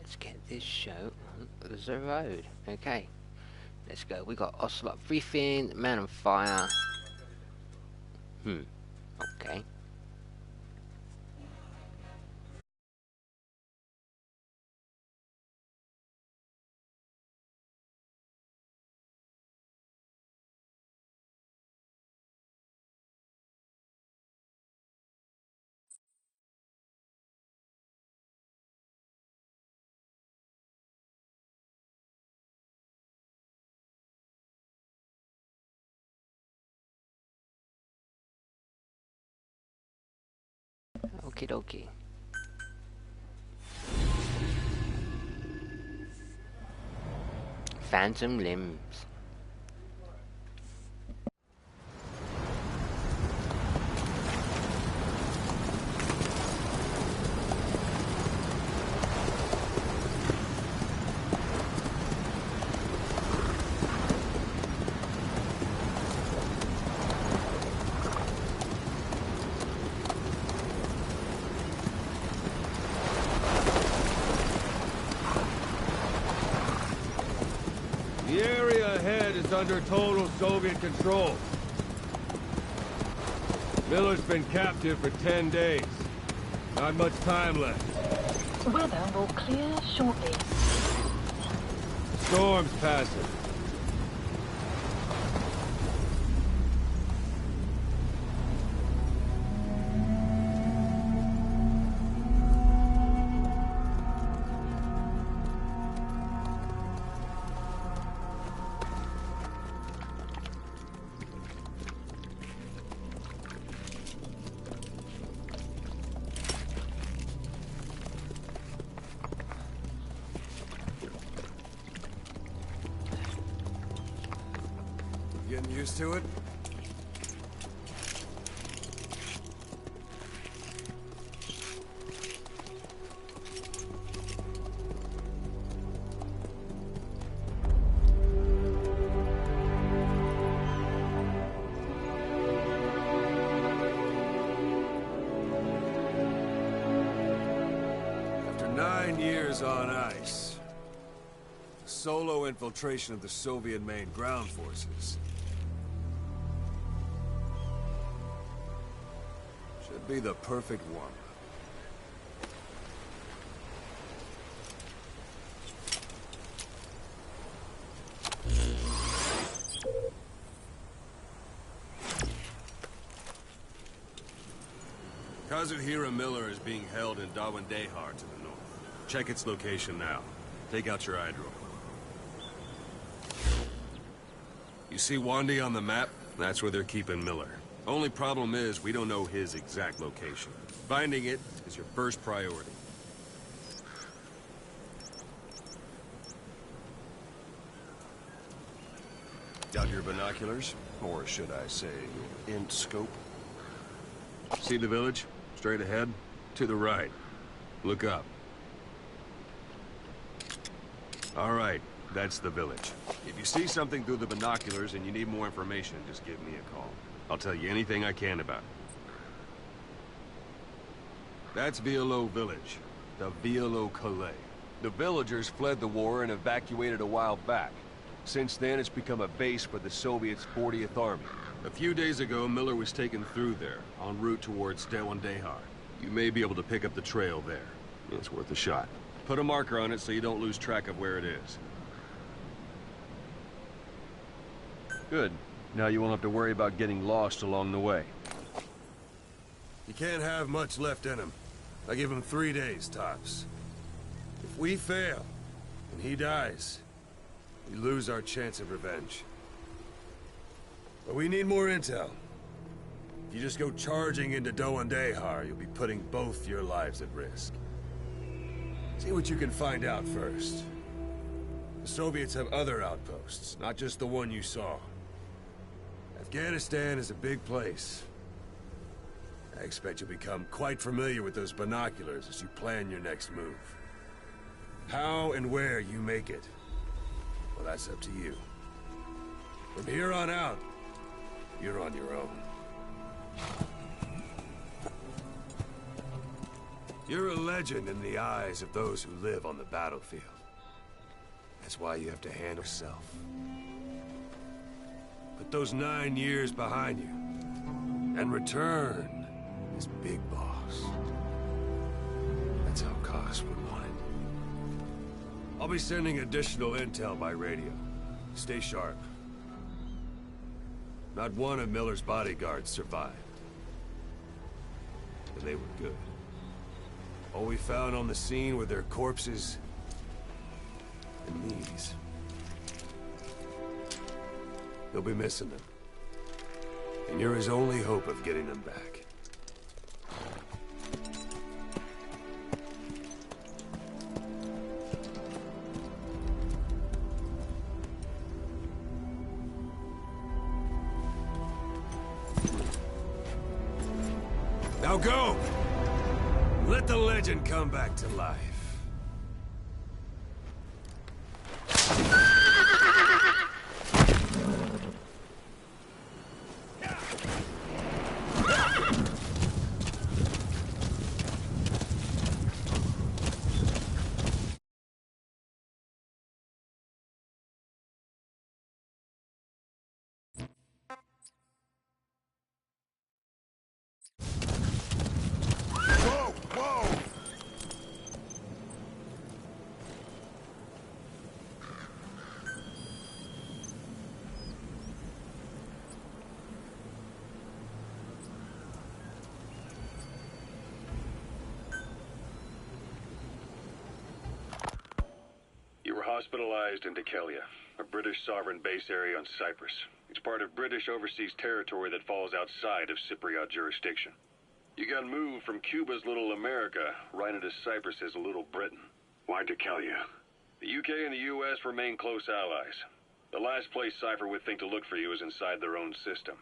let's get this show on the road. Okay, let's go. We got Ocelot Briefing, Man on Fire. Okay. Okie dokie. Phantom Limbs. The area ahead is under total Soviet control. Miller's been captive for 10 days. Not much time left. Weather will clear shortly. Storm's passing. Getting used to it? After 9 years on ice, solo infiltration of the Soviet main ground forces should be the perfect one. Kazuhira Miller is being held in Dawandehar to the north. Check its location now. Take out your iDroid. You see Wandy on the map? That's where they're keeping Miller. Only problem is, we don't know his exact location. Finding it is your first priority. Got your binoculars? Or should I say, your int scope? See the village? Straight ahead? To the right. Look up. All right, that's the village. If you see something through the binoculars and you need more information, just give me a call. I'll tell you anything I can about it. That's Violo Village, the Violo Calais. The villagers fled the war and evacuated a while back. Since then, it's become a base for the Soviets' 40th Army. A few days ago, Miller was taken through there, en route towards Dawandehar. You may be able to pick up the trail there. It's worth a shot. Put a marker on it so you don't lose track of where it is. Good. Now you won't have to worry about getting lost along the way. You can't have much left in him. I give him 3 days, tops. If we fail, and he dies, we lose our chance of revenge. But we need more intel. If you just go charging into Dawandehar, you'll be putting both your lives at risk. See what you can find out first. The Soviets have other outposts, not just the one you saw. Afghanistan is a big place. I expect you'll become quite familiar with those binoculars as you plan your next move. How and where you make it, well, that's up to you. From here on out, you're on your own. You're a legend in the eyes of those who live on the battlefield. That's why you have to handle yourself. Put those 9 years behind you, and return as Big Boss. That's how Koss would want it. I'll be sending additional intel by radio. Stay sharp. Not one of Miller's bodyguards survived. And they were good. All we found on the scene were their corpses and these. You'll be missing them. And you're his only hope of getting them back. Now go! Let the legend come back to life. Whoa! Whoa! You were hospitalized in Decalia, a British sovereign base area on Cyprus. It's part of British overseas territory that falls outside of Cypriot jurisdiction. You got moved from Cuba's Little America right into Cyprus's Little Britain. Why Decalia? The UK and the US remain close allies. The last place Cypher would think to look for you is inside their own system.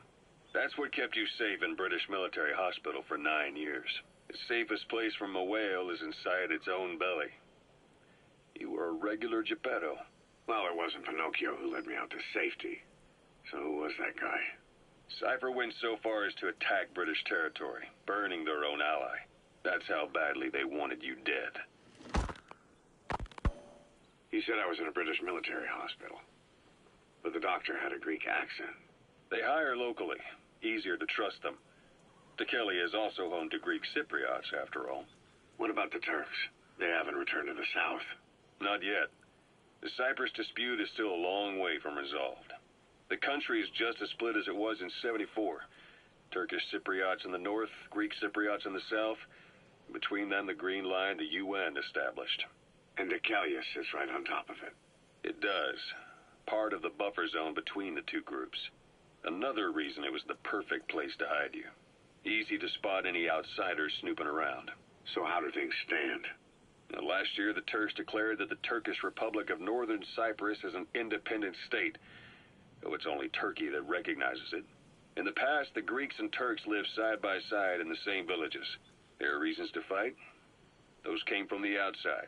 That's what kept you safe in British military hospital for 9 years. The safest place from a whale is inside its own belly. You were a regular Geppetto. Well, it wasn't Pinocchio who led me out to safety. So who was that guy? Cypher went so far as to attack British territory, burning their own ally. That's how badly they wanted you dead. He said I was in a British military hospital. But the doctor had a Greek accent. They hire locally. Easier to trust them. Decalia is also home to Greek Cypriots, after all. What about the Turks? They haven't returned to the south. Not yet. The Cyprus dispute is still a long way from resolved. The country is just as split as it was in '74. Turkish Cypriots in the north, Greek Cypriots in the south. Between them, the Green Line, the UN established. And Decalia sits right on top of it. It does. Part of the buffer zone between the two groups. Another reason it was the perfect place to hide you. Easy to spot any outsiders snooping around. So how do things stand? Now, last year, the Turks declared that the Turkish Republic of Northern Cyprus is an independent state, though it's only Turkey that recognizes it. In the past, the Greeks and Turks lived side by side in the same villages. There are reasons to fight. Those came from the outside.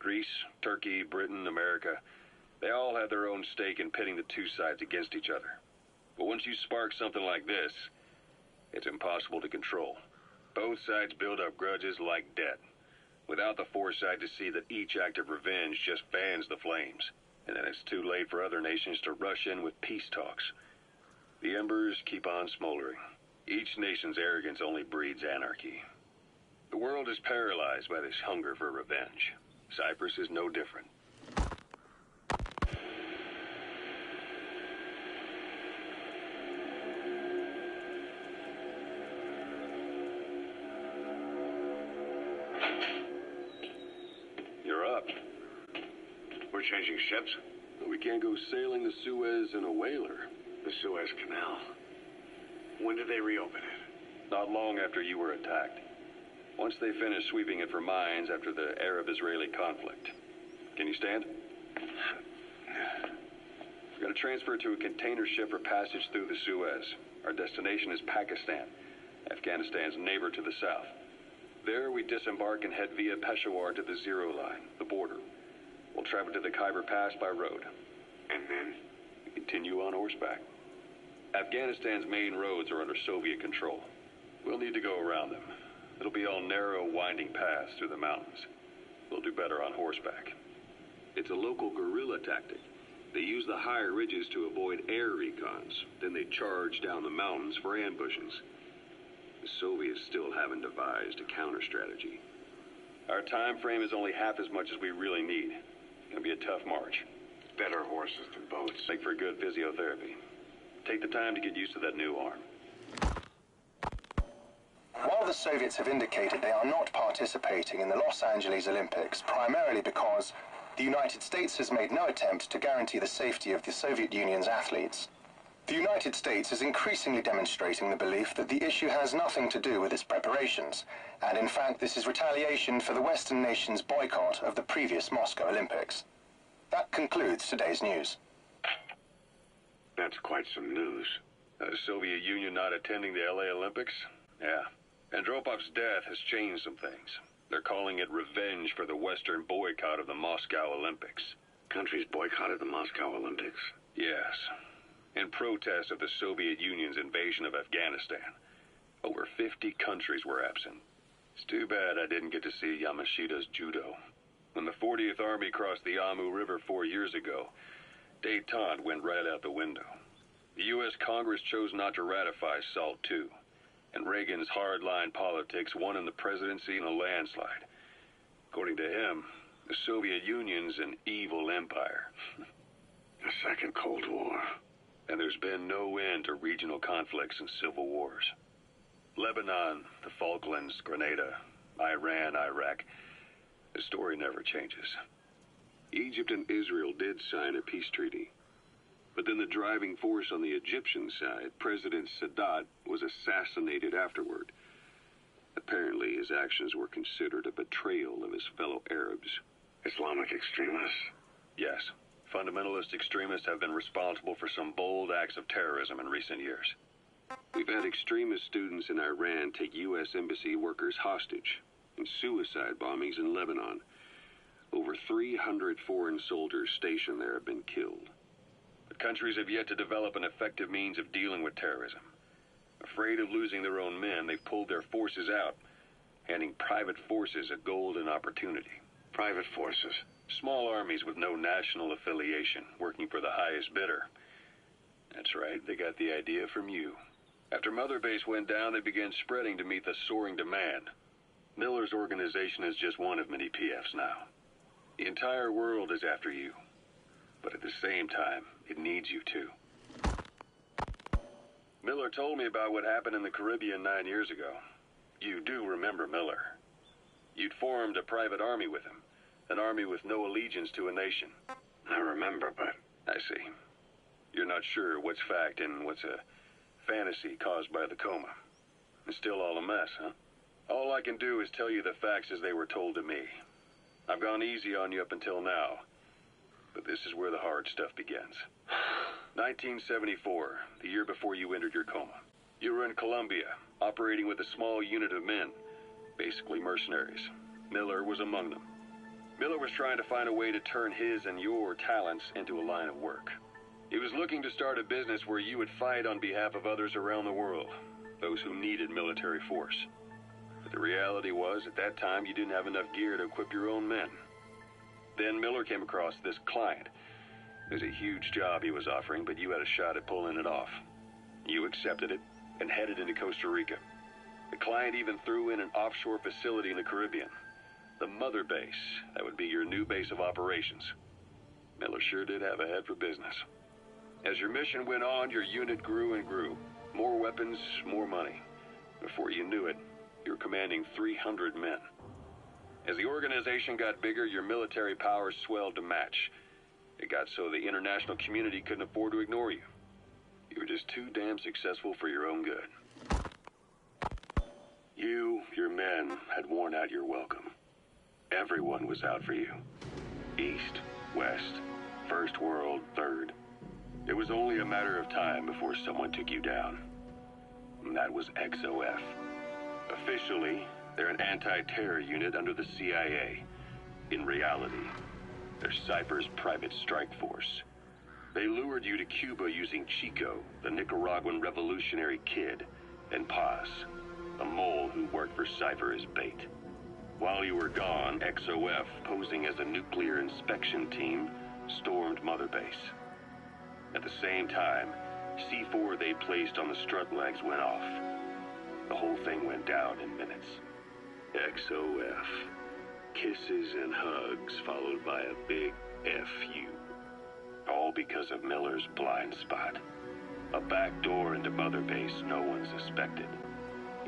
Greece, Turkey, Britain, America, they all had their own stake in pitting the two sides against each other. But once you spark something like this, it's impossible to control. Both sides build up grudges like debt, without the foresight to see that each act of revenge just fans the flames. And then it's too late for other nations to rush in with peace talks. The embers keep on smoldering. Each nation's arrogance only breeds anarchy. The world is paralyzed by this hunger for revenge. Cyprus is no different. You're up. We're changing ships? We can't go sailing the Suez in a whaler. The Suez Canal. When did they reopen it? Not long after you were attacked. Once they finished sweeping it for mines after the Arab-Israeli conflict. Can you stand? We're going to transfer to a container ship for passage through the Suez. Our destination is Pakistan, Afghanistan's neighbor to the south. There we disembark and head via Peshawar to the Zero Line, the border. We'll travel to the Khyber Pass by road. And then? We continue on horseback. Afghanistan's main roads are under Soviet control. We'll need to go around them. It'll be all narrow, winding paths through the mountains. We'll do better on horseback. It's a local guerrilla tactic. They use the higher ridges to avoid air recons. Then they charge down the mountains for ambushes. The Soviets still haven't devised a counter-strategy. Our time frame is only half as much as we really need. It's gonna be a tough march. Better horses than boats. Make for good physiotherapy. Take the time to get used to that new arm. While the Soviets have indicated they are not participating in the Los Angeles Olympics, primarily because the United States has made no attempt to guarantee the safety of the Soviet Union's athletes, the United States is increasingly demonstrating the belief that the issue has nothing to do with its preparations, and in fact this is retaliation for the Western nations' boycott of the previous Moscow Olympics. That concludes today's news. That's quite some news. The Soviet Union not attending the LA Olympics? Yeah. Andropov's death has changed some things. They're calling it revenge for the Western boycott of the Moscow Olympics. Countries boycotted the Moscow Olympics? Yes. In protest of the Soviet Union's invasion of Afghanistan. Over 50 countries were absent. It's too bad I didn't get to see Yamashita's judo. When the 40th Army crossed the Amu River 4 years ago, détente went right out the window. The U.S. Congress chose not to ratify SALT II, and Reagan's hardline politics won in the presidency in a landslide. According to him, the Soviet Union's an evil empire. A second Cold War. And there's been no end to regional conflicts and civil wars. Lebanon, the Falklands, Grenada, Iran, Iraq. The story never changes. Egypt and Israel did sign a peace treaty. But then the driving force on the Egyptian side, President Sadat, was assassinated afterward. Apparently, his actions were considered a betrayal of his fellow Arabs. Islamic extremists? Yes. Fundamentalist extremists have been responsible for some bold acts of terrorism in recent years. We've had extremist students in Iran take U.S. embassy workers hostage, and suicide bombings in Lebanon. Over 300 foreign soldiers stationed there have been killed. The countries have yet to develop an effective means of dealing with terrorism. Afraid of losing their own men, they've pulled their forces out, handing private forces a golden opportunity. Private forces? Small armies with no national affiliation, working for the highest bidder. That's right, they got the idea from you. After Mother Base went down, they began spreading to meet the soaring demand. Miller's organization is just one of many PFs now. The entire world is after you. But at the same time, it needs you too. Miller told me about what happened in the Caribbean 9 years ago. You do remember Miller. You'd formed a private army with him. An army with no allegiance to a nation. I remember, but... I see. You're not sure what's fact and what's a fantasy caused by the coma. It's still all a mess, huh? All I can do is tell you the facts as they were told to me. I've gone easy on you up until now. But this is where the hard stuff begins. 1974, the year before you entered your coma. You were in Colombia, operating with a small unit of men. Basically mercenaries. Miller was among them. Miller was trying to find a way to turn his and your talents into a line of work. He was looking to start a business where you would fight on behalf of others around the world, those who needed military force. But the reality was, at that time, you didn't have enough gear to equip your own men. Then Miller came across this client. It was a huge job he was offering, but you had a shot at pulling it off. You accepted it and headed into Costa Rica. The client even threw in an offshore facility in the Caribbean. The Mother Base, that would be your new base of operations. Miller sure did have a head for business. As your mission went on, your unit grew and grew. More weapons, more money. Before you knew it, you were commanding 300 men. As the organization got bigger, your military powers swelled to match. It got so the international community couldn't afford to ignore you. You were just too damn successful for your own good. You, your men, had worn out your welcome. Everyone was out for you. East, West, First World, Third. It was only a matter of time before someone took you down. And that was XOF. Officially, they're an anti-terror unit under the CIA. In reality, they're Cypher's private strike force. They lured you to Cuba using Chico, the Nicaraguan revolutionary kid, and Paz, a mole who worked for Cypher as bait. While you were gone, XOF, posing as a nuclear inspection team, stormed Mother Base. At the same time, C4 they placed on the strut legs went off. The whole thing went down in minutes. XOF. Kisses and hugs followed by a big FU. All because of Miller's blind spot. A back door into Mother Base no one suspected.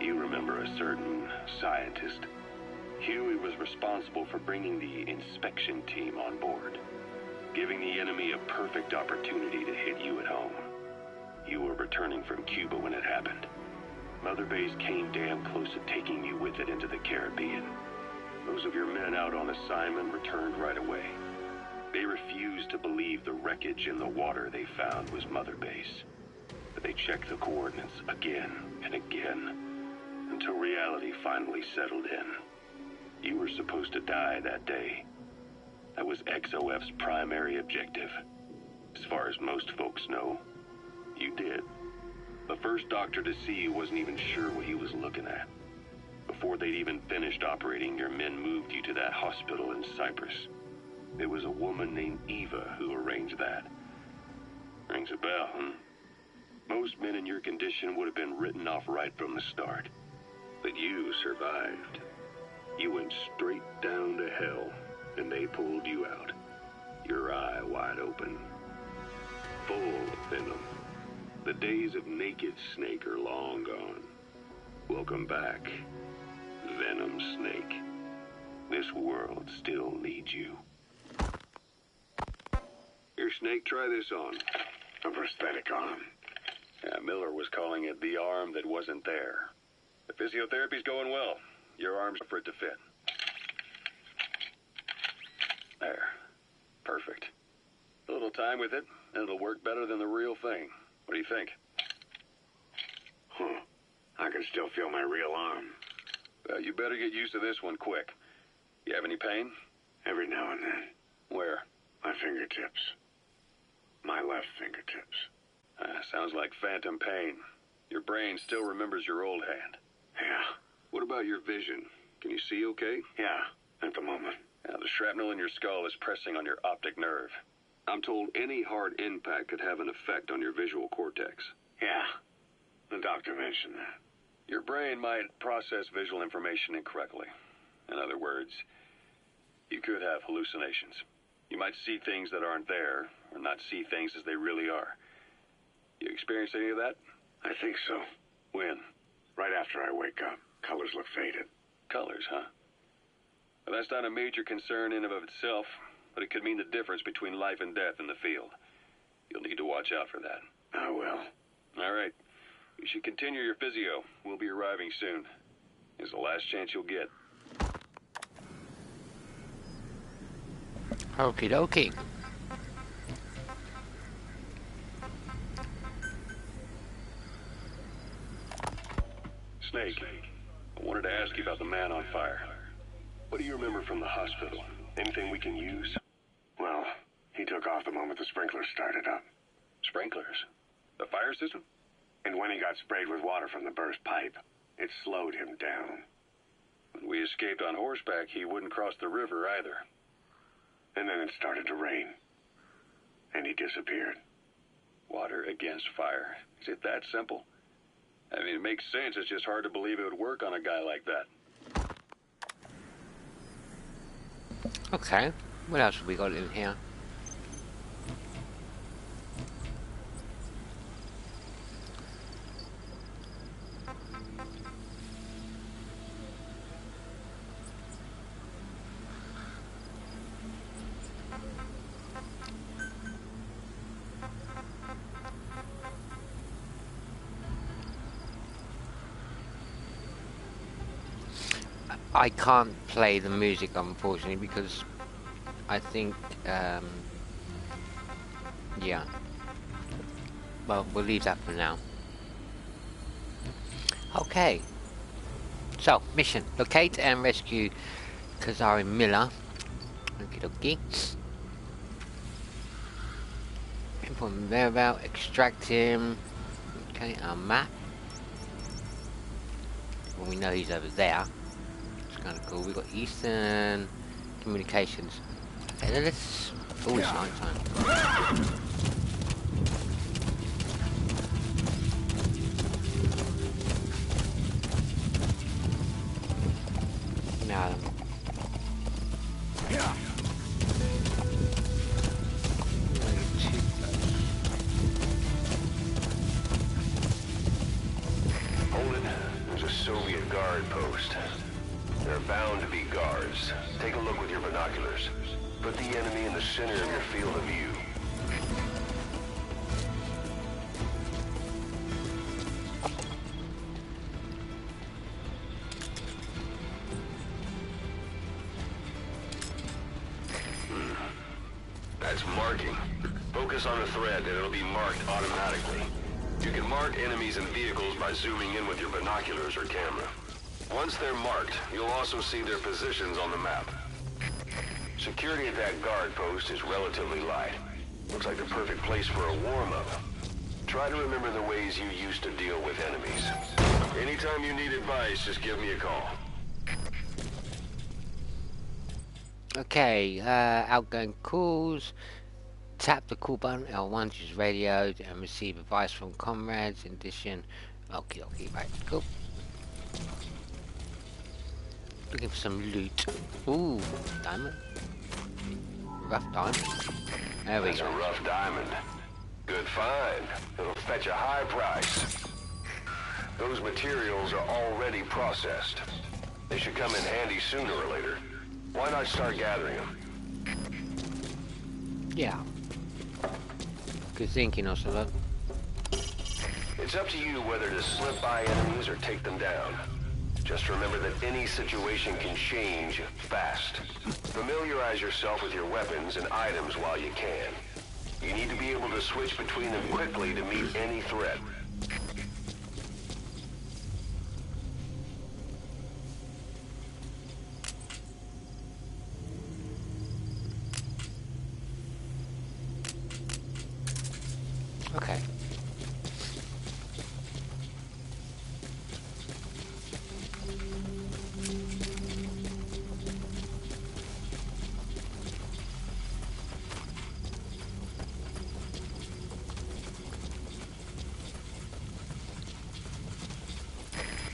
You remember a certain scientist. Huey was responsible for bringing the inspection team on board, giving the enemy a perfect opportunity to hit you at home. You were returning from Cuba when it happened. Mother Base came damn close to taking you with it into the Caribbean. Those of your men out on assignment returned right away. They refused to believe the wreckage in the water they found was Mother Base. But they checked the coordinates again and again, until reality finally settled in. You were supposed to die that day. That was XOF's primary objective. As far as most folks know, you did. The first doctor to see you wasn't even sure what he was looking at. Before they'd even finished operating, your men moved you to that hospital in Cyprus. It was a woman named Eva who arranged that. Rings a bell, huh? Most men in your condition would have been written off right from the start. But you survived. You went straight down to hell, and they pulled you out. Your eye wide open. Full of venom. The days of naked Snake are long gone. Welcome back, Venom Snake. This world still needs you. Here, Snake, try this on. A prosthetic arm. Yeah, Miller was calling it the arm that wasn't there. The physiotherapy's going well. Your arm's for it to fit. There. Perfect. A little time with it, and it'll work better than the real thing. What do you think? Huh. I can still feel my real arm. You better get used to this one quick. You have any pain? Every now and then. Where? My fingertips. My left fingertips. Sounds like phantom pain. Your brain still remembers your old hand. Yeah. What about your vision? Can you see okay? Yeah, at the moment. The shrapnel in your skull is pressing on your optic nerve. I'm told any hard impact could have an effect on your visual cortex. Yeah, the doctor mentioned that. Your brain might process visual information incorrectly. In other words, you could have hallucinations. You might see things that aren't there, or not see things as they really are. You experience any of that? I think so. When? Right after I wake up. Colors look faded. Colors, huh? Well, that's not a major concern in and of itself, but it could mean the difference between life and death in the field. You'll need to watch out for that. I will. All right. You should continue your physio. We'll be arriving soon. It's the last chance you'll get. Okie dokie. Snake, I wanted to ask you about the man on fire. What do you remember from the hospital? Anything we can use? Well, he took off the moment the sprinklers started up. Sprinklers? The fire system? And when he got sprayed with water from the burst pipe, it slowed him down. When we escaped on horseback, he wouldn't cross the river either. And then it started to rain. And he disappeared. Water against fire. Is it that simple? I mean, it makes sense. It's just hard to believe it would work on a guy like that. Okay, what else have we got in here? I can't play the music, unfortunately, because I think, yeah. Well, we'll leave that for now. Okay. So, mission. Locate and rescue Kazari Miller. Okie dokie. Inform whereabouts, extract him. Okay, our map. when we know he's over there. It's kind of cool. We've got Eastern Communications. Okay, let's... Oh, it's night time. Now then. Hold it. There's a Soviet guard post. There are bound to be guards. Take a look with your binoculars. Put the enemy in the center of your field of view. That's marking. Focus on a thread and it'll be marked automatically. You can mark enemies and vehicles by zooming in with your binoculars or camera. Once they're marked, you'll also see their positions on the map. Security at that guard post is relatively light. Looks like the perfect place for a warm-up. Try to remember the ways you used to deal with enemies. Anytime you need advice, just give me a call. Okay, outgoing calls. Tap the call button, L1 to use radio and receive advice from comrades. In addition, okay, right, cool. Looking for some loot. Ooh, diamond. Rough diamond. There we That's go. a rough diamond. Good find. It'll fetch a high price. Those materials are already processed. They should come in handy sooner or later. Why not start gathering them? Yeah. Good thinking, Ocelot. It's up to you whether to slip by enemies or take them down. Just remember that any situation can change fast. Familiarize yourself with your weapons and items while you can. You need to be able to switch between them quickly to meet any threat. Okay.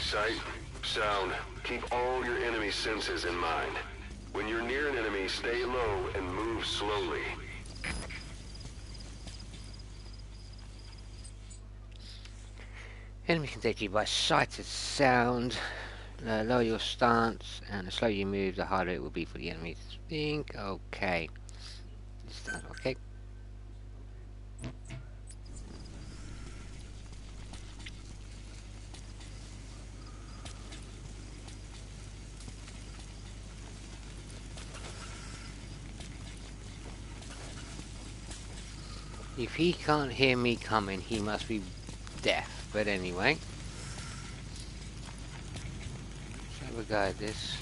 Sight, sound, keep all your enemy senses in mind. When you're near an enemy, stay low and move slowly. Enemy can take you by sight and sound. Lower your stance, and the slower you move, the harder it will be for the enemy to think. Okay. Okay. If he can't hear me coming, he must be deaf. But anyway, let's have a go at this.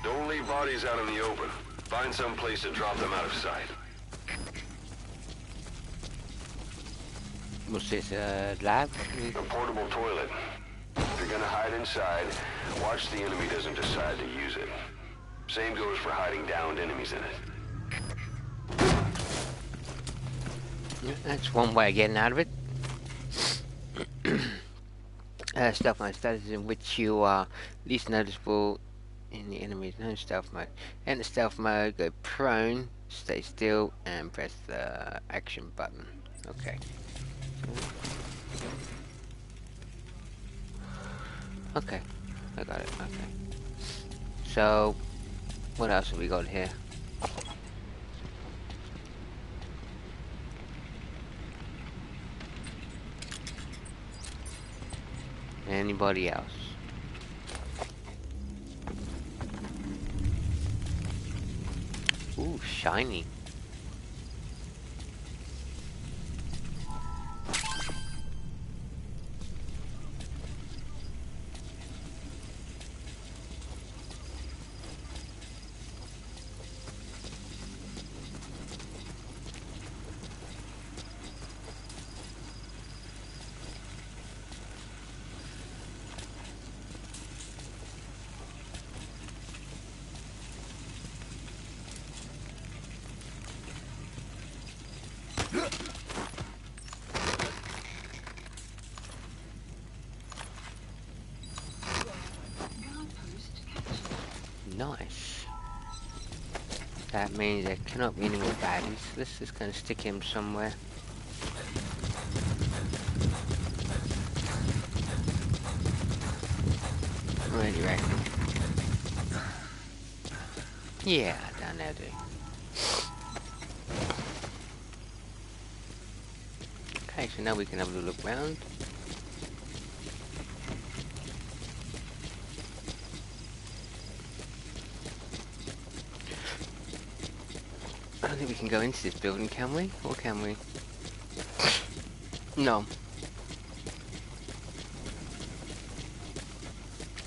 Don't leave bodies out in the open. Find some place to drop them out of sight. What's this, lab? A portable toilet. If you're gonna hide inside, watch the enemy doesn't decide to use it. Same goes for hiding downed enemies in it. That's one way of getting out of it. Stealth mode, status in which you are least noticeable in the enemy's no stealth mode. Enter stealth mode, go prone, stay still, and press the action button. Okay. Okay, I got it, okay. So, what else have we got here? Anybody else? Ooh, shiny. Nice. That means there cannot be any more baddies. Let's just kind of stick him somewhere. What do you reckon? Yeah, down there, dude. Okay, so now we can have a look round. I don't think we can go into this building, can we? Or can we? No.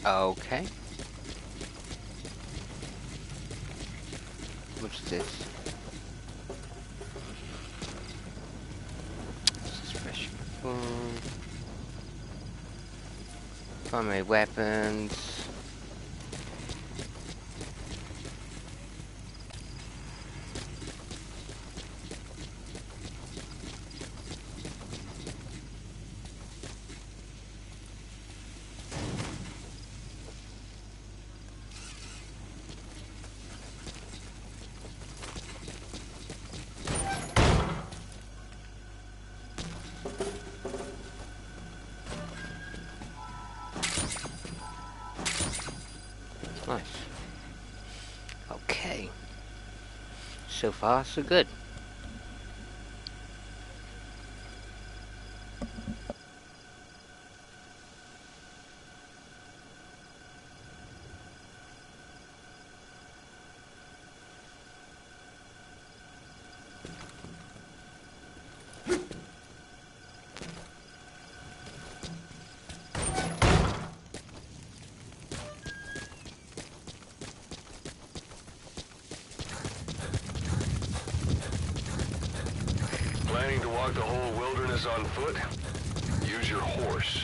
Okay. What's this? This is fresh food. Primary weapons. Nice. Okay. So far, so good. Planning to walk the whole wilderness on foot? Use your horse.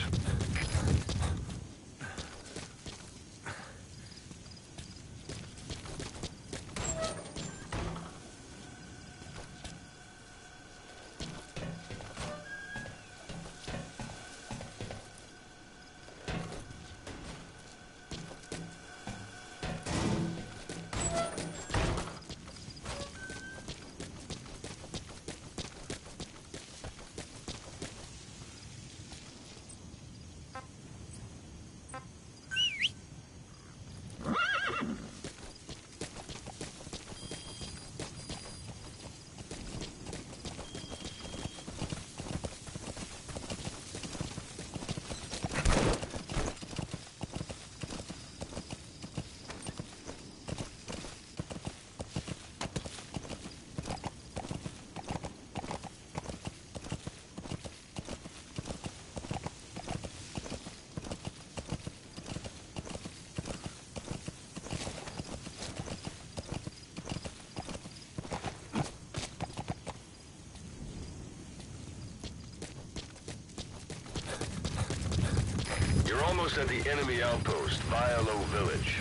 You're almost at the enemy outpost, Vialo Village.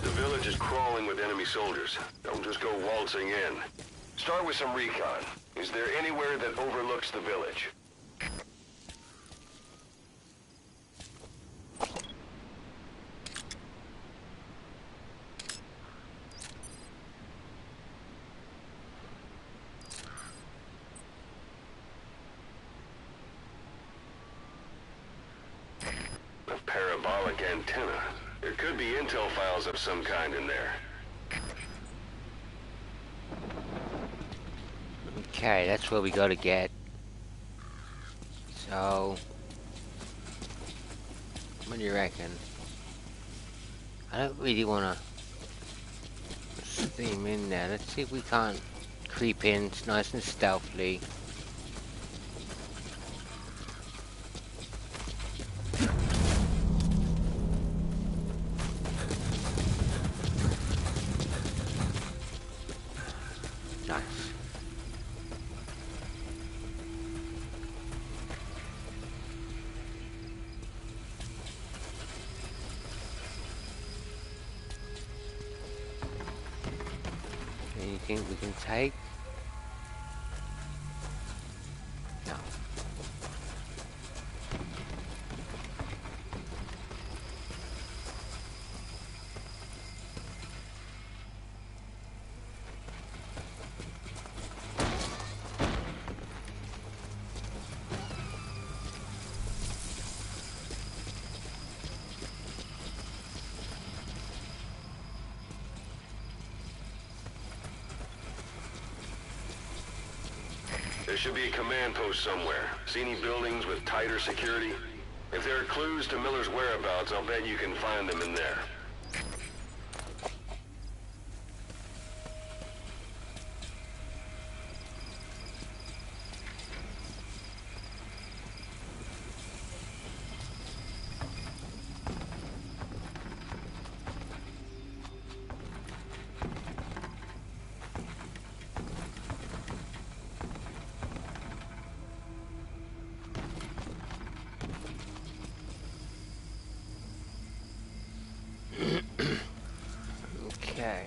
The village is crawling with enemy soldiers. Don't just go waltzing in. Start with some recon. Is there anywhere that overlooks the village? Parabolic antenna. There could be intel files of some kind in there. Okay, that's what we gotta get. So, what do you reckon? I don't really wanna steam in there. Let's see if we can't creep in. It's nice and stealthily. Nice. Anything we can take? There should be a command post somewhere. See any buildings with tighter security? If there are clues to Miller's whereabouts, I'll bet you can find them in there. Okay.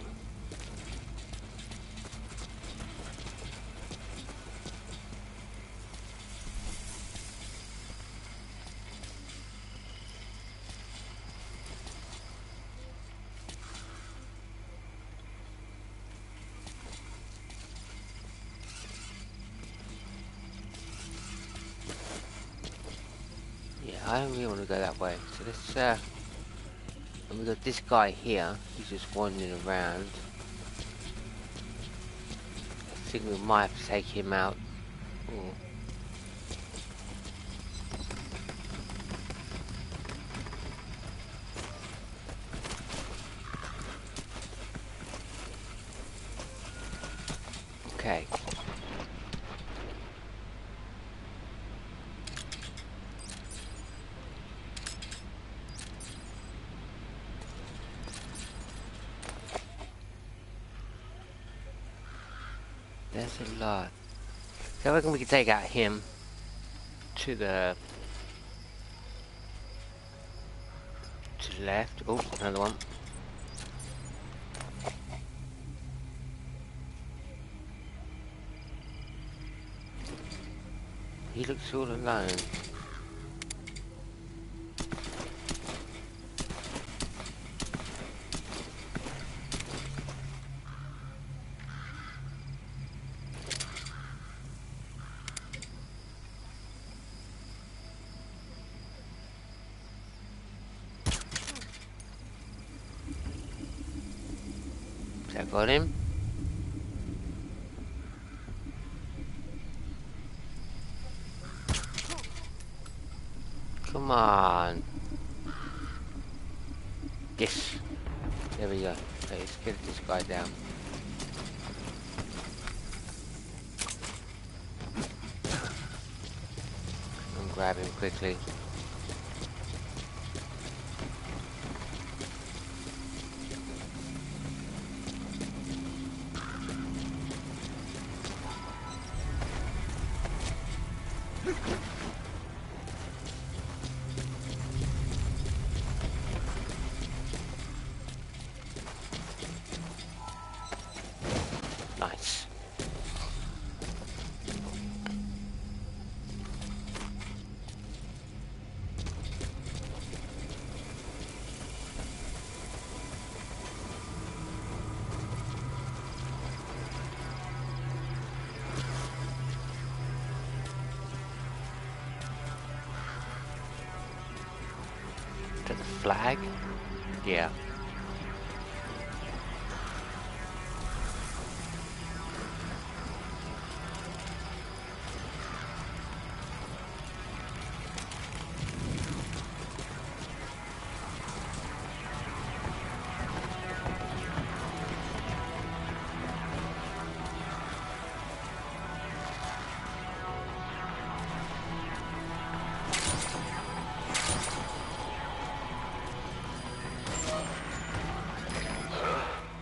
Yeah, I don't really want to go that way. So let's and we got this guy here. He's just wandering around. I think we might have to take him out. Ooh. Okay. There's a lot. So I reckon we can take out him to the left. Oh, another one. He looks all alone. So I got him. Come on. Yes. There we go. Okay, let's get this guy down. And grab him quickly. Nice. To the flag? Yeah.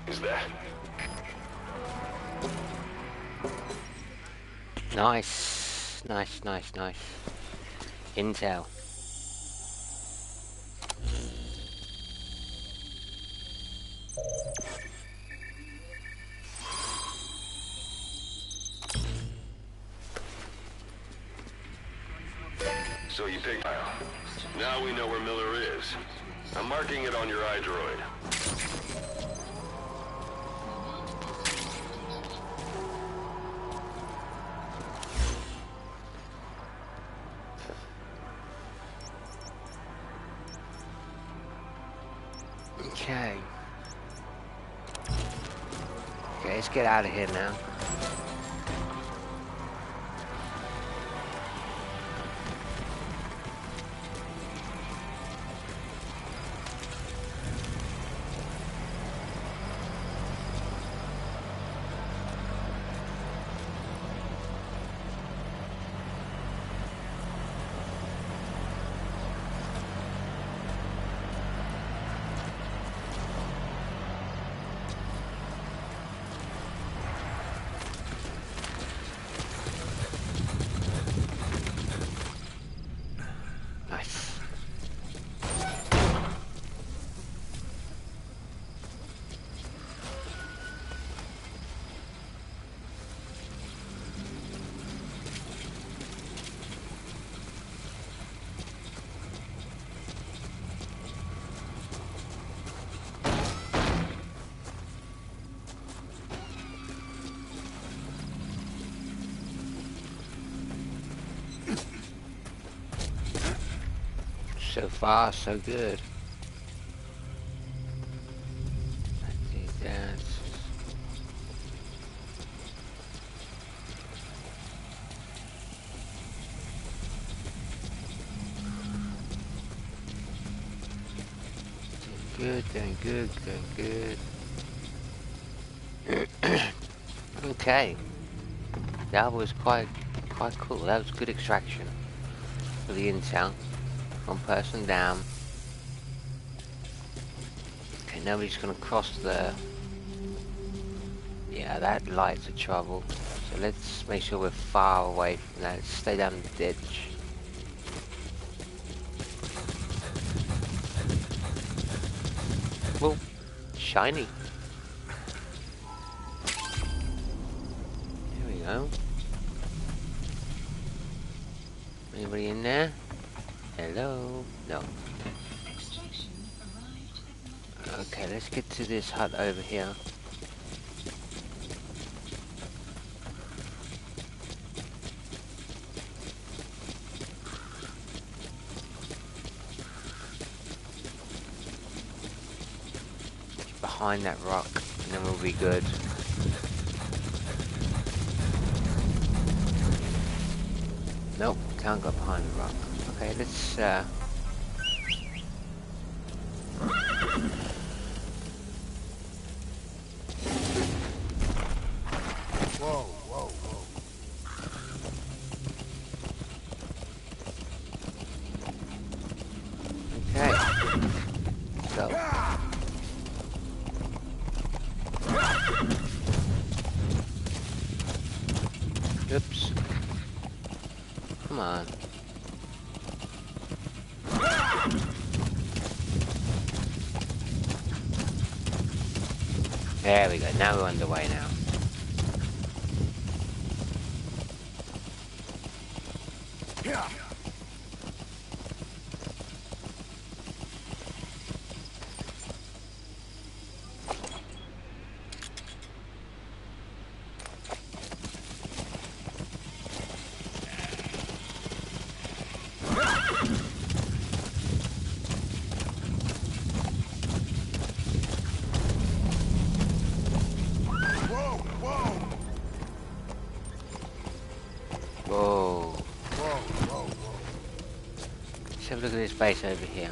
Is that? Nice. Nice, nice, nice. Intel. So you picked file. Now we know where Miller is. I'm marking it on your iDroid. Okay. Okay, let's get out of here now. So far, so good. That's good, doing good, doing good. Okay, that was quite cool. That was good extraction for the intel. One person down. Okay, nobody's gonna cross the. Yeah, that light's a trouble. So let's make sure we're far away from that. Let's stay down the ditch. Well, shiny. There we go. Anybody in there? Hello? No. Okay, let's get to this hut over here. Behind that rock, and then we'll be good. Nope, can't go behind the rock. Okay, let's Whoa, whoa, whoa. okay. Go. Oops. Come on. There we go, now we're underway now. Yeah. Whoa. Whoa, whoa, whoa. Let's have a look at this base over here.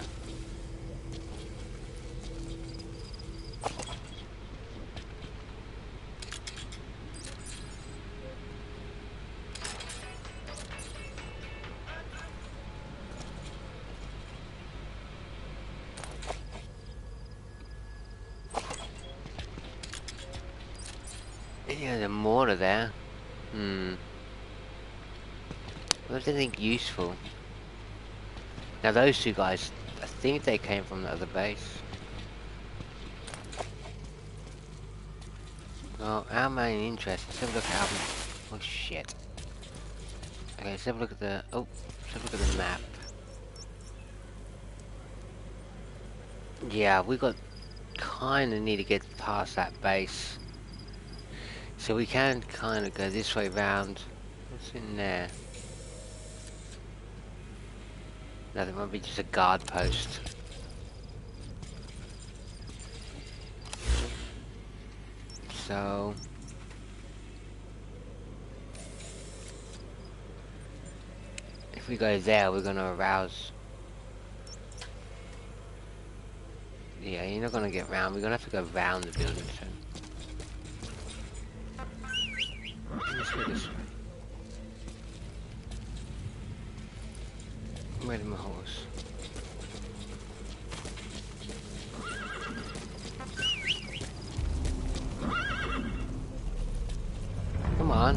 Yeah, the mortar there. What do they think useful? Now those two guys, I think they came from the other base. Well, our main interest, let's have a look at our... Oh shit. Okay, let's have a look at the... Oh, let's have a look at the map. Yeah, we got... Kinda need to get past that base. So we can kinda go this way round. What's in there? No, there might be just a guard post. So... If we go there, we're gonna arouse... Yeah, you're not gonna get round. We're gonna have to go round the building soon. Let's go this way. Where's my horse? Come on.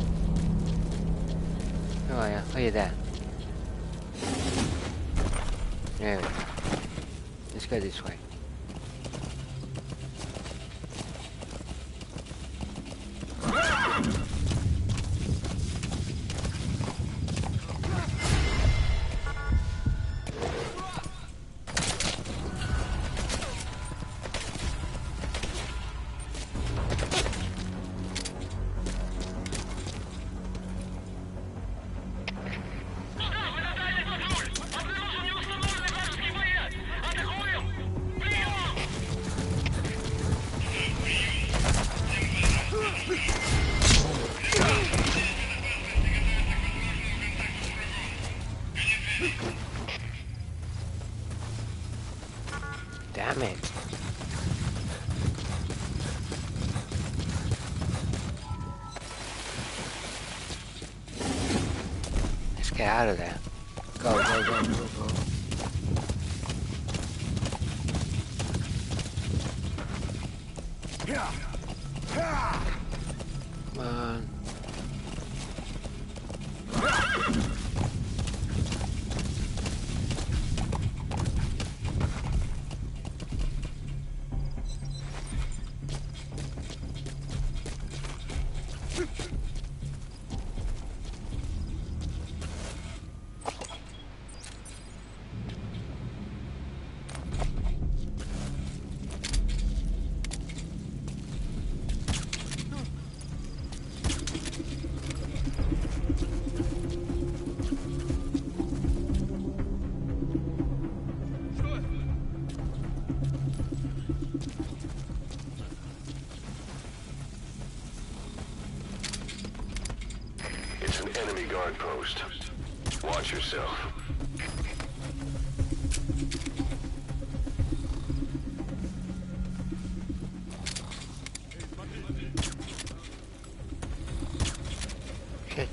Where are you? Oh, you're there. There we go. Let's go this way. Get out of there. Go, go, go, go, go. Come on. It's an enemy guard post. Watch yourself. Shit.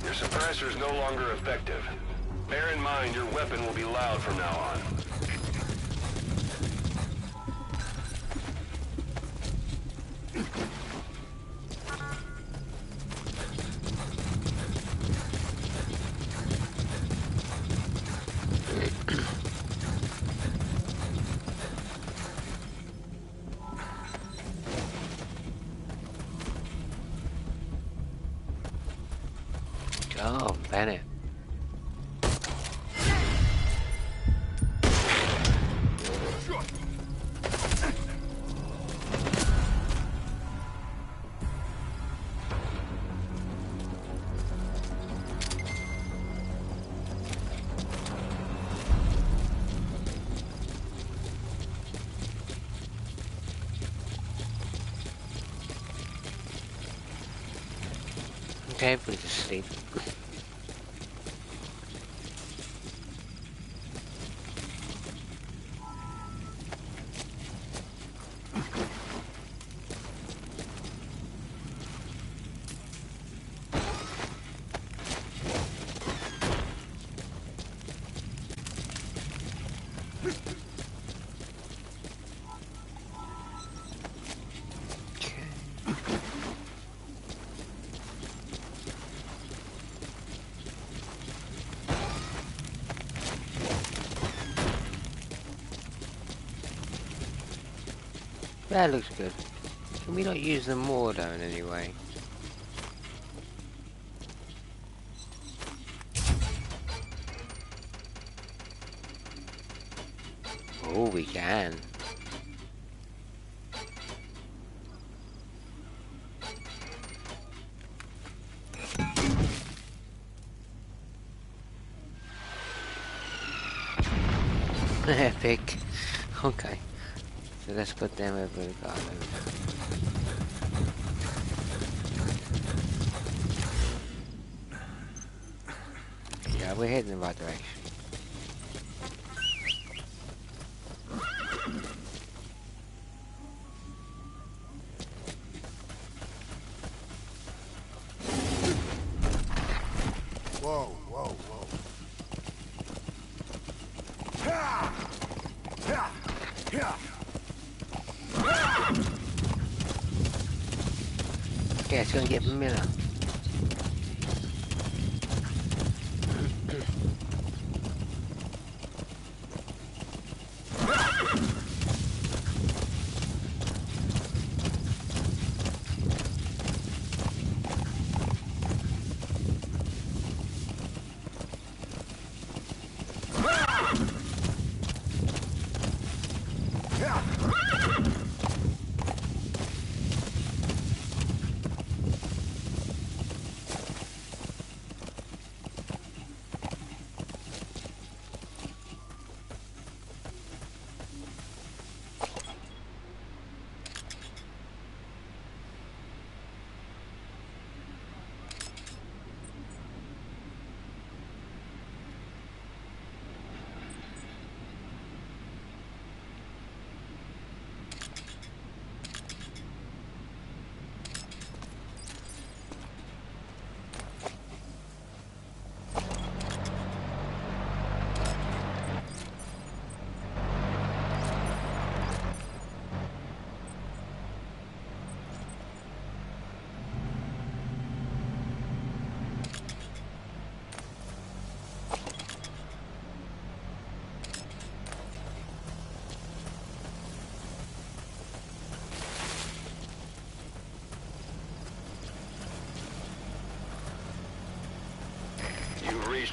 Your suppressor is no longer effective. Bear in mind your weapon will be loud from now on. Oh, Bennett. Okay, everybody's asleep. That looks good. Can we not use them more though in any way? Oh, we can. Epic. Okay. So let's put them over the garden. Yeah, we're heading in the right direction. Whoa, whoa, whoa. Okay, it's gonna get Miller.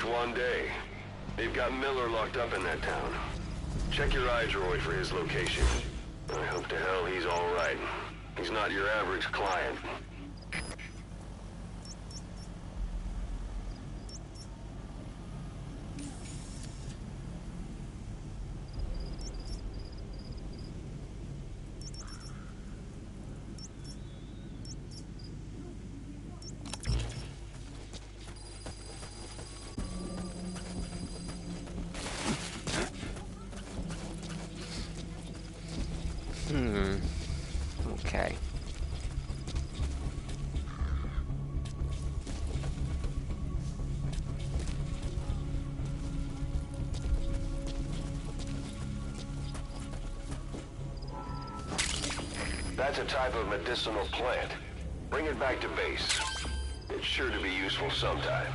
Just one day. They've got Miller locked up in that town. Check your iDroid for his location. I hope to hell he's all right. He's not your average client. Okay. That's a type of medicinal plant. Bring it back to base. It's sure to be useful sometime.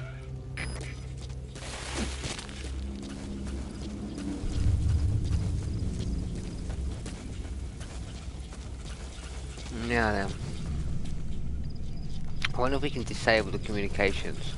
Now then. I wonder if we can disable the communications.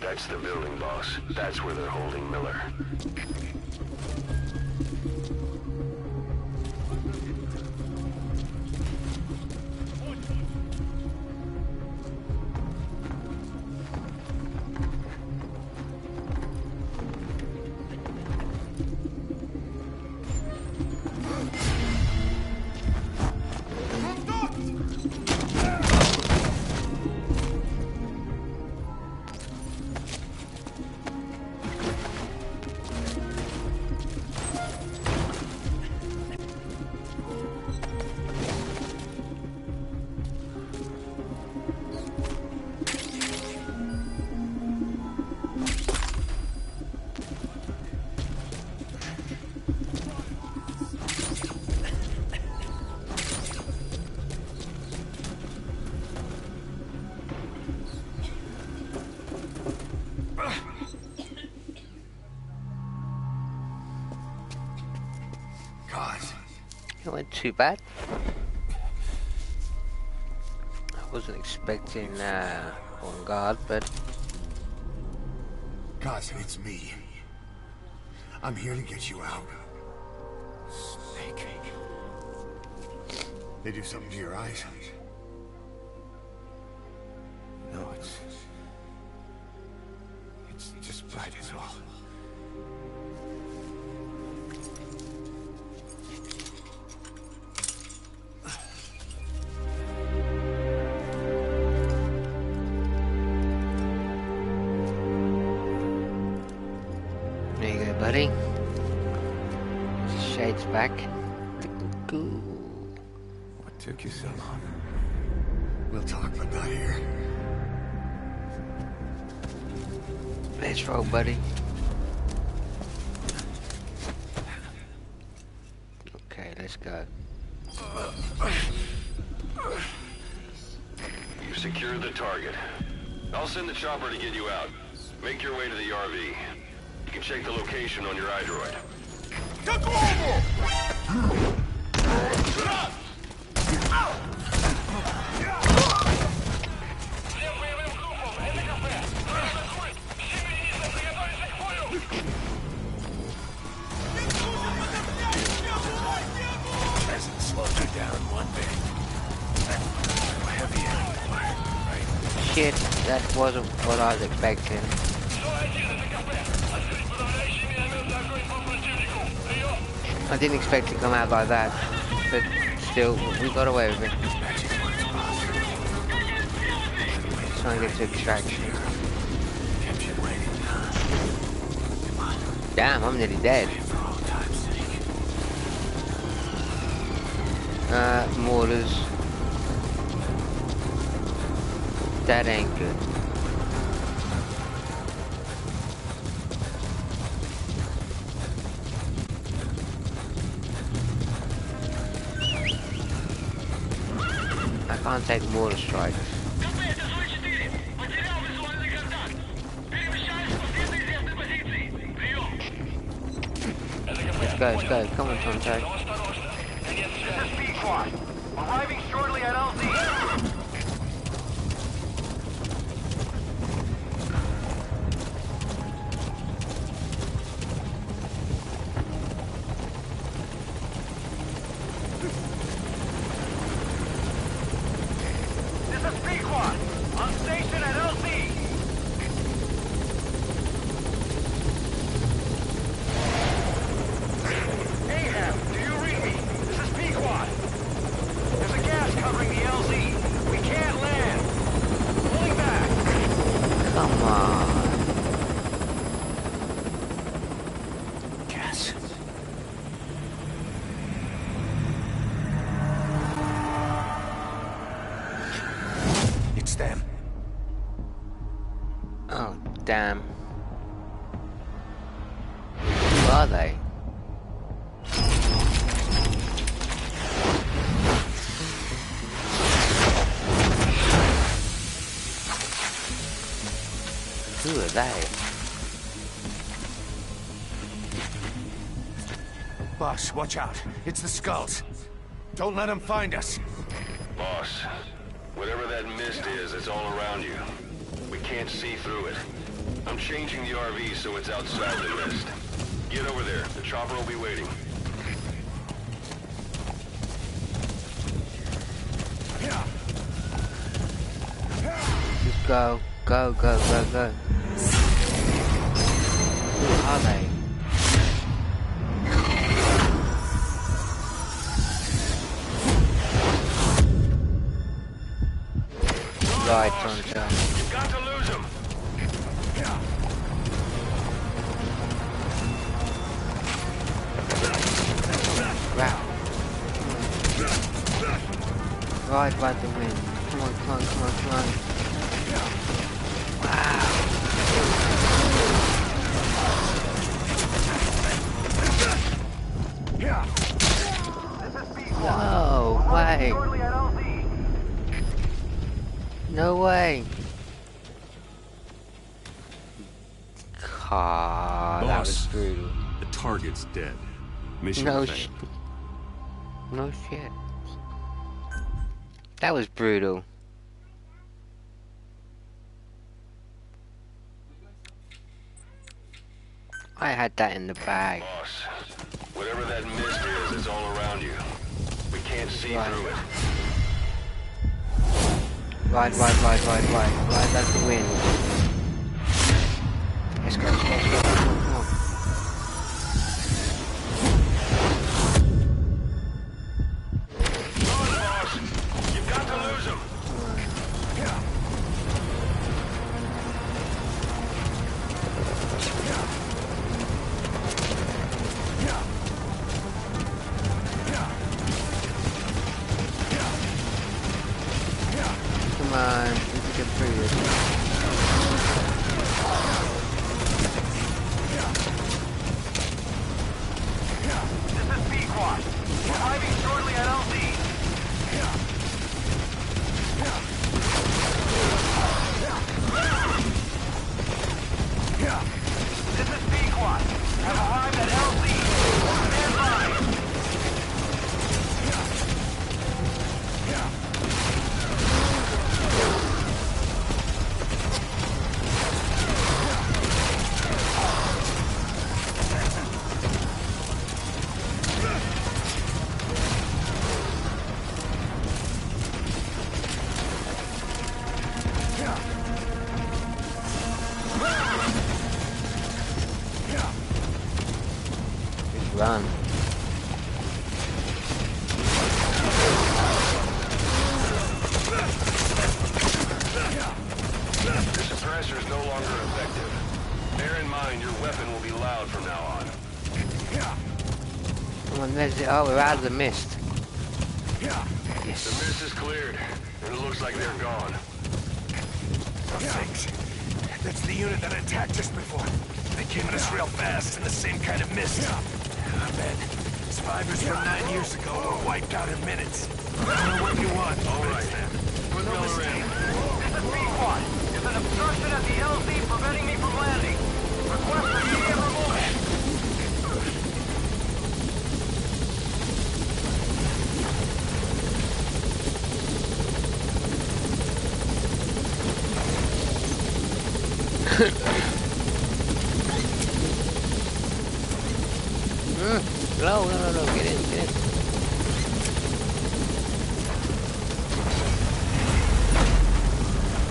That's the building, boss. That's where they're holding Miller. It went too bad. I wasn't expecting on guard, but Cousin, it's me. I'm here to get you out. Snake. They do something to your eyes? No, it's just bright as all. there you go, buddy. Shades back. Looking cool. What Took you so long. We'll talk, but not here. Let's roll, buddy. Okay, let's go. You've secured the target. I'll send the chopper to get you out. Make your way to the RV. You can check the location on your iDroid. Hasn't slowed you down one bit. Heavy anymore, right? Shit, that wasn't what I was expecting. I didn't expect it to come out like that, but still, we got away with it. Trying to get to extraction. Kept you waiting, huh? Damn, I'm nearly dead. For all time's sake. Mortars. That ain't good. I can't take mortar strikes. Let's go, come on, Tonto. This is ps4. Arriving shortly at LZ. This is ps4. On station at LZ. Ahab, do you read me? This is Pequod. There's a gas covering the LZ. We can't land. Pulling back. Come on. Gas. It's them. Oh, damn. Who are they? Who are they? Boss, watch out. It's the skulls. Don't let them find us. Boss, whatever that mist is, it's all around you. We can't see through it. I'm changing the RV so it's outside the mist. Get over there. The chopper will be waiting. Just go, go, go, go, go. Who are they? Right, Tonto. You've got to lose him. Wow. Right by the wind. Come on, come on, come on, come on. Wow. No way. Shortly at LZ. No way. God, that was Boss. brutal. The target's dead. Mission No failed. shit. No shit. That was brutal. I had that in the bag. Boss, whatever that mist is, it's all around you. We can't see Right. through it. Right, that's the wind. Let's go, let's go, let's go. Come on, come on. Come on, boss. You've got to lose him. run. The suppressor is no longer effective. Bear in mind, your weapon will be loud from now on. Come on, there's it. Oh, we're out of the mist. The Yes. mist is cleared, and it looks like they're gone. Thanks. That's the unit that attacked us before. They came at us real fast in the same kind of mist. I bet survivors from 9 years ago were wiped out in minutes. I know what you want. All right, then. Put No Miller mistake. in. This is P4. There's an obstruction at the LZ preventing me from landing. Request immediate removal. No, get in, get in.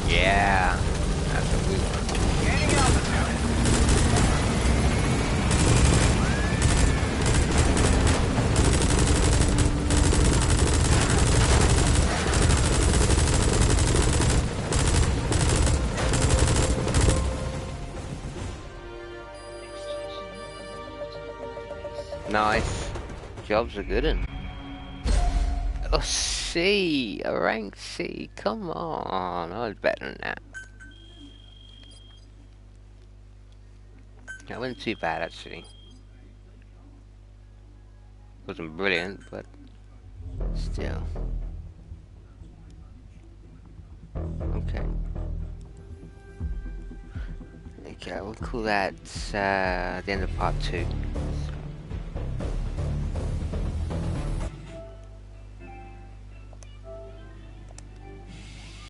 Yeah, that's what we want. Gaining altitude. Nice. Jobs are good un. Oh, C, a rank C. Come on, I was better than that. That wasn't too bad actually. Wasn't brilliant, but still. Okay. Okay, we'll call that the end of part 2.